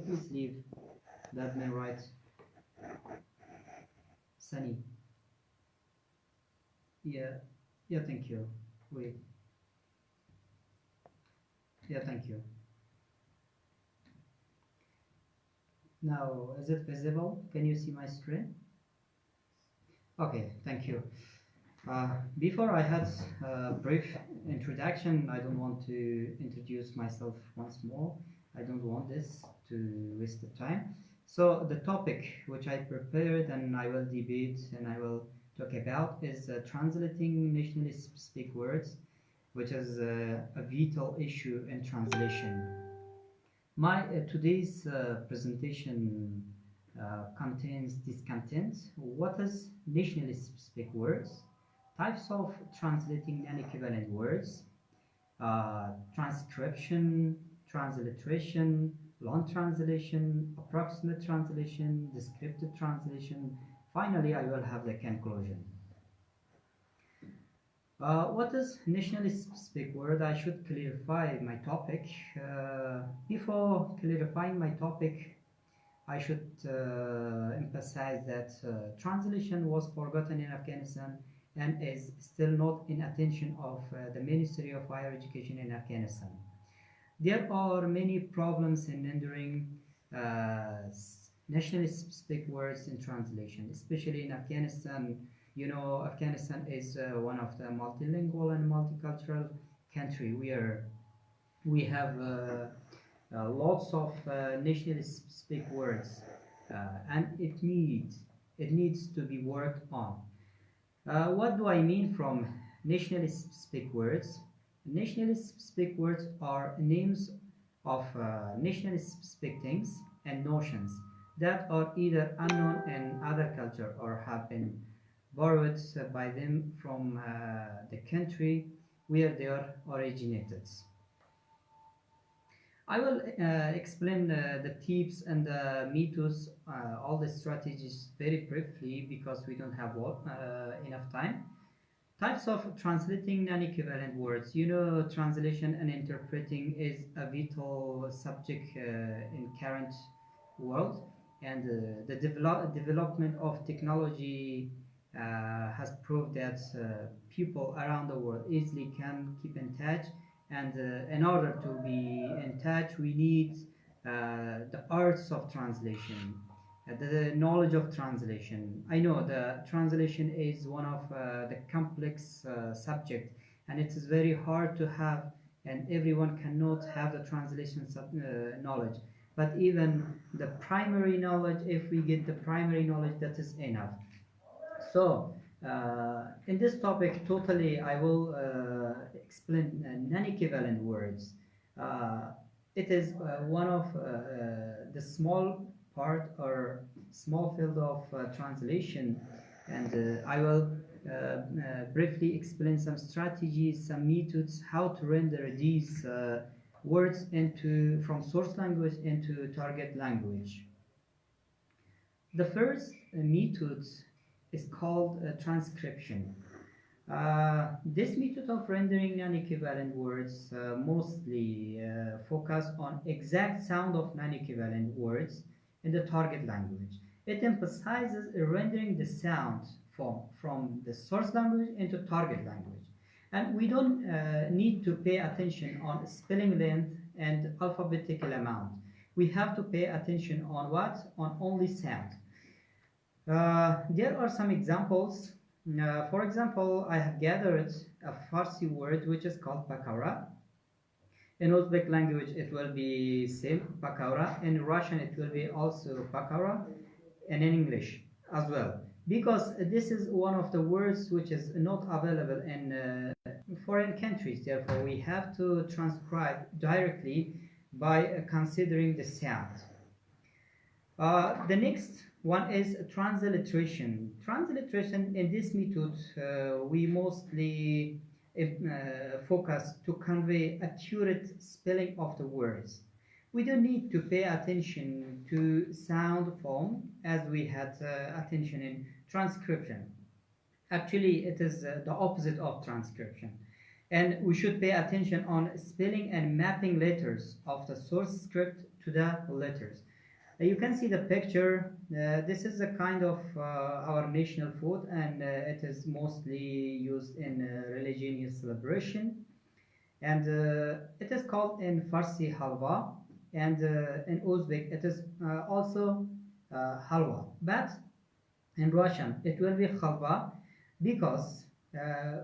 Please leave the admin right. Sunny. Yeah, thank you. Wait. Yeah, thank you. Now, is it visible? Can you see my screen? Okay, thank you. Before I had a brief introduction, I don't want to introduce myself once more. I don't want this to waste the time. So the topic which I prepared and I will debate and I will talk about is translating nationally specific words, which is a vital issue in translation. My today's presentation contains this content. What is nationally specific words? Types of translating non-equivalent words, transcription, transliteration, long translation, approximate translation, descriptive translation. Finally, I will have the conclusion. What is nationally specific word? I should clarify my topic. Before clarifying my topic, I should emphasize that translation was forgotten in Afghanistan and is still not in attention of the Ministry of Higher Education in Afghanistan. There are many problems in rendering nationally specific words in translation, especially in Afghanistan. You know, Afghanistan is one of the multilingual and multicultural country where we have lots of nationally specific words, and it needs to be worked on. What do I mean from nationally specific words? Nationally specific words are names of nationally specific things and notions that are either unknown in other culture or have been borrowed by them from the country where they are originated. I will explain the tips and the methods, all the strategies very briefly because we don't have enough time. Types of translating non-equivalent words. You know, translation and interpreting is a vital subject in current world, and the development of technology has proved that people around the world easily can keep in touch, and in order to be in touch we need the arts of translation, the knowledge of translation. I know the translation is one of the complex subject, and it is very hard to have, and everyone cannot have the translation knowledge, but even the primary knowledge, if we get the primary knowledge, that is enough. So in this topic totally I will explain non-equivalent words. It is one of the small part or small field of translation, and I will briefly explain some strategies, some methods, how to render these words from source language into target language. The first method is called transcription. This method of rendering non-equivalent words mostly focus on exact sound of non-equivalent words in the target language. It emphasizes rendering the sound from the source language into target language. And we don't need to pay attention on spelling length and alphabetical amount. We have to pay attention on what? On only sound. There are some examples. For example, I have gathered a Farsi word which is called pakavra. In Uzbek language it will be same pakavra. In Russian it will be also pakavra, and in English as well. Because this is one of the words which is not available in foreign countries. Therefore, we have to transcribe directly by considering the sound. The next one is transliteration. Transliteration, in this method, we mostly focus to convey accurate spelling of the words. We don't need to pay attention to sound form as we had attention in transcription. Actually, it is the opposite of transcription. And we should pay attention on spelling and mapping letters of the source script to the letters. You can see the picture. This is a kind of our national food, and it is mostly used in religious celebration. And it is called in Farsi halwa, and in Uzbek it is also halwa. But in Russian it will be halwa, because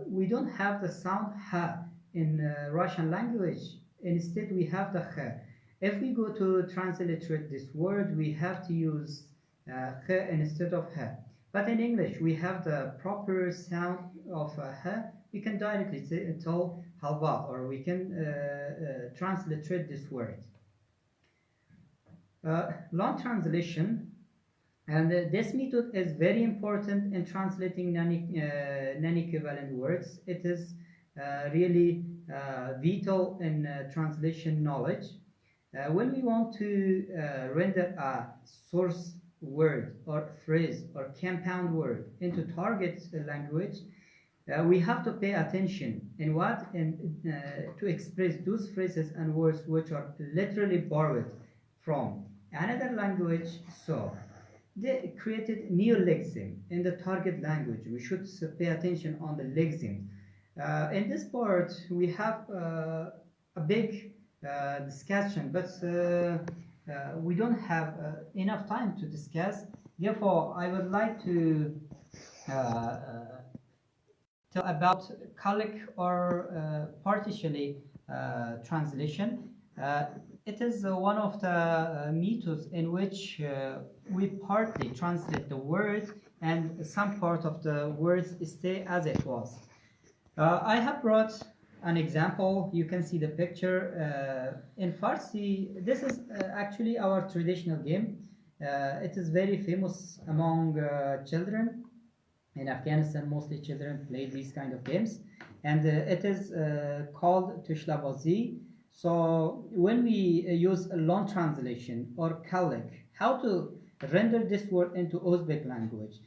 we don't have the sound ha in Russian language. Instead we have the kh. If we go to transliterate this word, we have to use kh instead of ha. But in English we have the proper sound of ha. We can directly tell halwa, or we can transliterate this word. Long translation, and this method is very important in translating non-equivalent words. It is really vital in translation knowledge. When we want to render a source word or phrase or compound word into target language, we have to pay attention in what to express those phrases and words which are literally borrowed from another language. So they created neologism in the target language. We should pay attention on the lexemes. In this part we have a big discussion, but we don't have enough time to discuss. Therefore I would like to tell about colloquial or partially translation. It is one of the methods in which we partly translate the word and some part of the words stay as it was. I have brought an example. You can see the picture. In Farsi, this is actually our traditional game. It is very famous among children. In Afghanistan, mostly children play these kind of games, and it is called Tushlabazi. So when we use a long translation or colloquial, how to render this word into Uzbek language?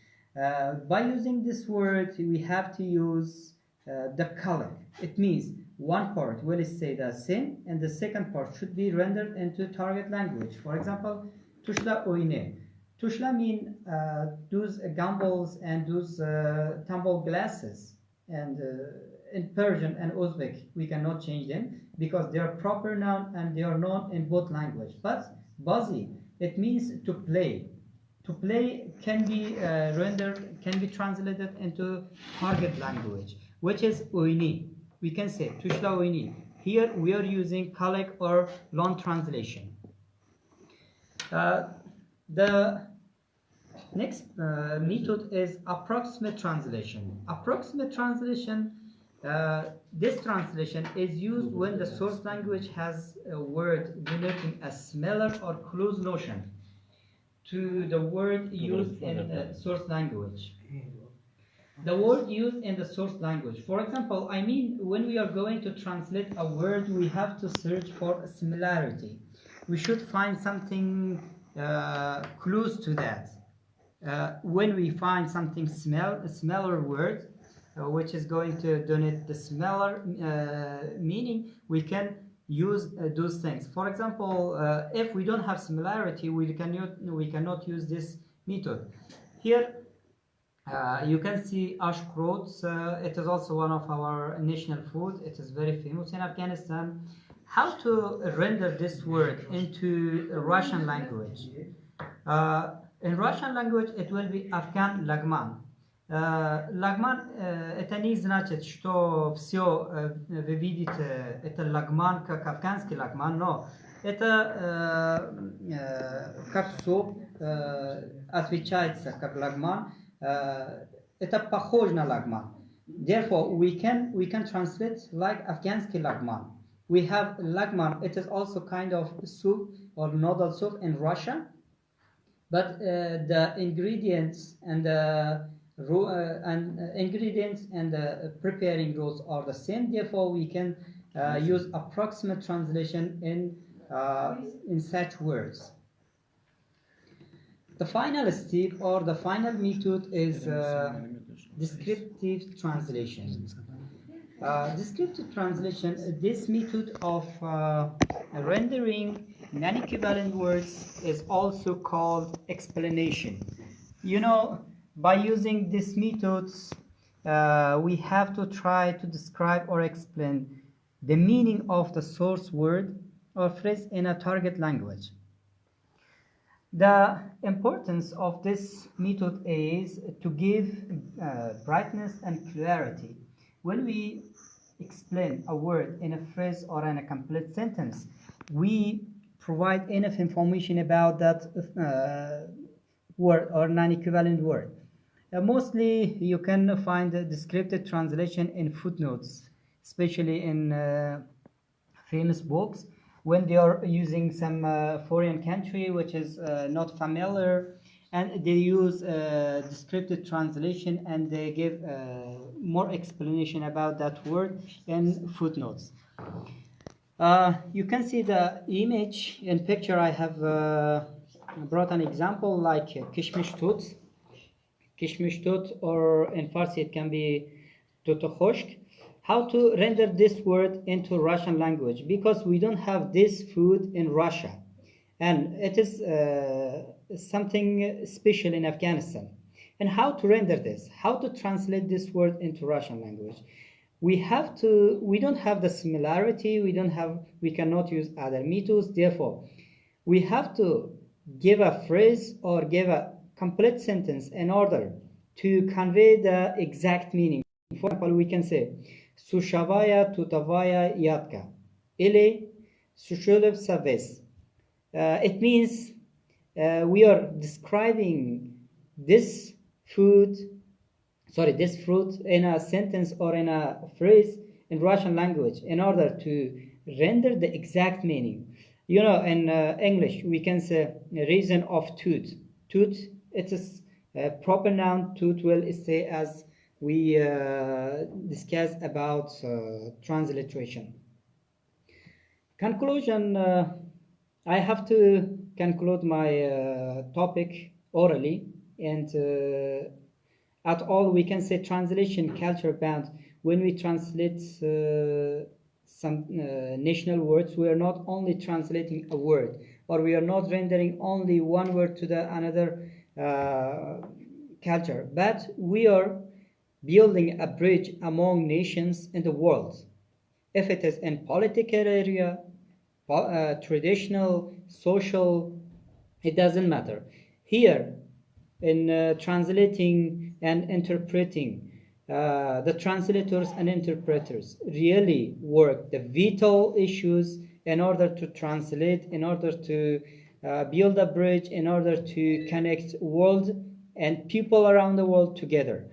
By using this word, we have to use the colloquial. It means one part will say the same, and the second part should be rendered into target language. For example, Tushla oyne. Tushla mean those gumballs and those tumble glasses, and in Persian and Uzbek we cannot change them because they are proper noun and they are known in both language. But bazi, it means to play. To play can be rendered, can be translated into target language, which is oyni. We can say Tushla oyni. Here we are using colloquial or long translation. The next method is approximate translation. Approximate translation, this translation is used when the source language has a word denoting a similar or close notion to the word used in the source language. The word used in the source language. For example, I mean, when we are going to translate a word, we have to search for a similarity. We should find something close to that. When we find something a similar word, which is going to donate the similar meaning, we can use those things. For example, if we don't have similarity, we cannot use this method. Here you can see ashkrot. It is also one of our national food. It is very famous in Afghanistan. How to render this word into Russian language? In Russian language, it will be Afghan lagman. Lagman, это не значит, что все вы видите, это лагман, как афганский лагман, но это как суп, отвечается как лагман, это похоже на лагман. Therefore, we can translate like afghanский лагман. We have lagman. It is also kind of soup or noodle soup in Russia, but the ingredients and the preparing rules are the same. Therefore, we can use approximate translation in such words. The final step or the final method is descriptive translation. Descriptive translation, this method of rendering non-equivalent words is also called explanation. You know, by using these methods, we have to try to describe or explain the meaning of the source word or phrase in a target language. The importance of this method is to give brightness and clarity. When we explain a word in a phrase or in a complete sentence, we provide enough information about that word or non-equivalent word. Mostly you can find the descriptive translation in footnotes, especially in famous books when they are using some foreign country which is not familiar, and they use descriptive translation and they give more explanation about that word in footnotes. You can see the image in picture. I have brought an example like kishmish tut, or in Farsi it can be tut khoshk. How to render this word into Russian language, because we don't have this food in Russia, and it is something special in Afghanistan. And how to render this, how to translate this word into Russian language? We don't have the similarity, we cannot use other methods, therefore we have to give a phrase or give a complete sentence in order to convey the exact meaning. For example, we can say Sushavaya tutavaya yatka ile sushulev saves. It means we are describing this fruit in a sentence or in a phrase in Russian language in order to render the exact meaning. You know, in English we can say reason of tooth. Tooth, it is a proper noun. Tooth will stay as we discuss about transliteration. Conclusion, I have to conclude my topic orally, and at all we can say translation culture bound. When we translate some national words, we are not only translating a word, or we are not rendering only one word to the another culture, but we are building a bridge among nations in the world. If it is in political area, traditional, social, it doesn't matter. Here, in translating and interpreting, the translators and interpreters really work the vital issues in order to translate, in order to build a bridge, in order to connect world and people around the world together.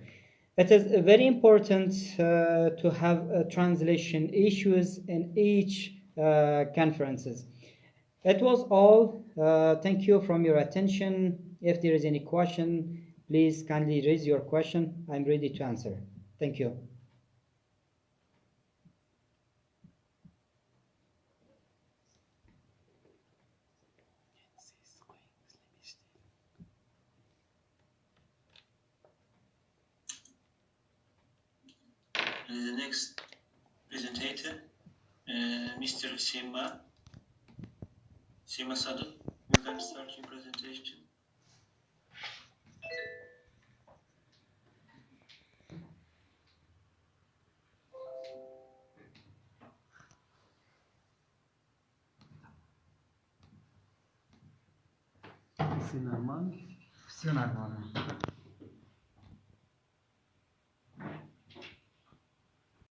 It is very important to have translation issues in each conferences. It was all. Thank you from your attention. If there is any question, please kindly raise your question. I'm ready to answer. Thank you. The next presenter, Mr. Sima Sadhu. You can start your presentation. C'est normal. C'est normal.